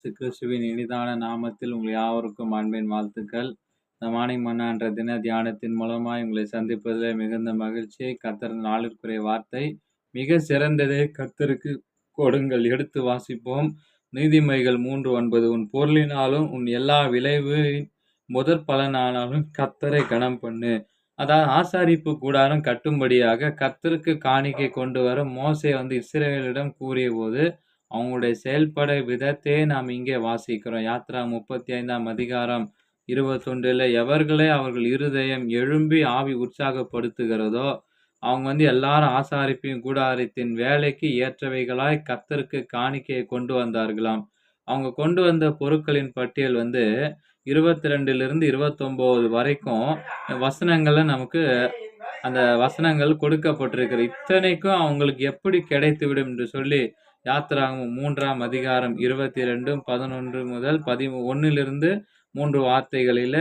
கிறிஸ்துவின் இனிதான நாமத்தில் உங்கள் யாவருக்கும் அன்பின் வாழ்த்துக்கள். இந்த மார்னிங் மன்னா என்ற தின தியானத்தின் மூலமாய் உங்களை சந்திப்பதில் மிகுந்த மகிழ்ச்சி. கர்த்தர் நாளுக்குரிய வார்த்தை மிக சிறந்ததே கர்த்தருக்கு கொடுங்கள். எடுத்து வாசிப்போம். நீதிமொழிகள் 3:9 உன் பொருளினாலும் உன் எல்லா விளைவு முதற் பலனானாலும் கர்த்தரை கனம் பண்ணு. அதாவது ஆசாரிப்பு கூடாரம் கட்டும்படியாக கர்த்தருக்கு காணிக்கை கொண்டு வர மோசே இஸ்ரவேலிடம் கூறிய போது அவங்களுடைய செயல்பட விதத்தையே நாம் இங்கே வாசிக்கிறோம். யாத்ரா 35ஆம் அதிகாரம் 21 எவர்களை அவர்கள் இருதயம் எழும்பி ஆவி உற்சாகப்படுத்துகிறதோ அவங்க எல்லாரும் ஆசாரிப்பையும் கூடாரத்தின் வேலைக்கு ஏற்றவைகளாய் கர்த்தருக்கு காணிக்கையை கொண்டு வந்தார்களாம். அவங்க கொண்டு வந்த பொருட்களின் பட்டியல் 22 29 வரைக்கும் வசனங்கள்ல நமக்கு அந்த வசனங்கள் கொடுக்கப்பட்டிருக்கிறது. இத்தனைக்கும் அவங்களுக்கு எப்படி கிடைத்துவிடும் என்று சொல்லி யாத்திராகமம் 3ஆம் அதிகாரம் 22 11 முதல் 11 3 வார்த்தைகளில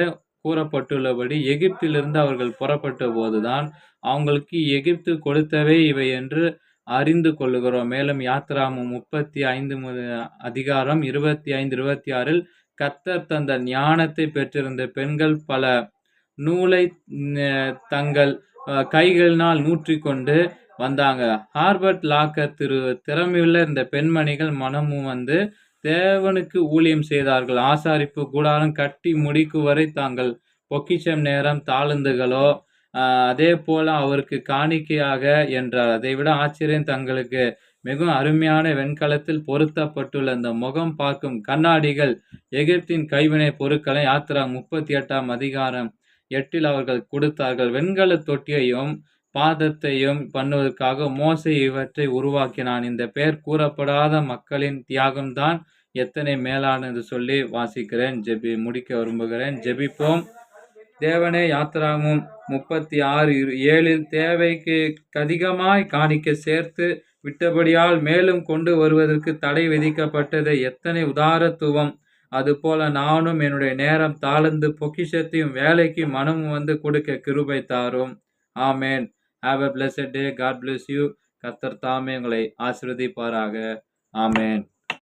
கூறப்பட்டுள்ளபடி எகிப்திலிருந்து அவர்கள் புறப்பட்ட போதுதான் அவங்களுக்கு எகிப்து கொடுத்தவை இவை என்று அறிந்து கொள்ளுகிறோம். மேலும் யாத்திராகமம் 35 அதிகாரம் 25 26 கர்த்தர் தந்த ஞானத்தை பெற்றிருந்த பெண்கள் பல நூலை தங்கள் கைகளினால் நூற்றிக்கொண்டு வந்தாங்க. ஹார்பர்ட் லாக்கர் திறமையுள்ள இந்த பெண்மணிகள் மனமும் தேவனுக்கு ஊழியம் செய்தார்கள். ஆசாரிப்பு கூடாரம் கட்டி முடிக்கும் வரை தாங்கள் பொக்கிஷம் நேரம் தாளந்துகளோ அதே போல அவருக்கு காணிக்கையாக என்றார். அதை விட ஆச்சரியம் தங்களுக்கு மிகவும் அருமையான வெண்கலத்தில் பொருத்தப்பட்டுள்ள இந்த முகம் பார்க்கும் கண்ணாடிகள் எகிப்தின் கைவினை பொருட்களை யாத்திரா 38ஆம் அதிகாரம் 8 அவர்கள் கொடுத்தார்கள். வெண்கல தொட்டியையும் பாதத்தையும் பண்ணுவதற்காக மோசே இவற்றை உருவாக்கினான். இந்த பெயர் கூறப்படாத மக்களின் தியாகம்தான் எத்தனை மேலானது சொல்லி வாசிக்கிறேன். முடிக்க விரும்புகிறேன். ஜெபிப்போம். தேவனே, யாத்திராகமம் 36:7 தேவைக்கு அதிகமாய் காணிக்க சேர்த்து விட்டபடியால் மேலும் கொண்டு வருவதற்கு தடை விதிக்கப்பட்டது எத்தனை உதாரத்துவம். அதுபோல நானும் என்னுடைய நேரம் தாழ்ந்து பொக்கிஷத்தையும் வேலைக்கு மனமும் கொடுக்க கிருபை தாரும். ஆமேன். Have a blessed day. God bless you. கர்த்தர் தாமே உங்களை ஆசீர்வதிப்பாராக. ஆமேன்.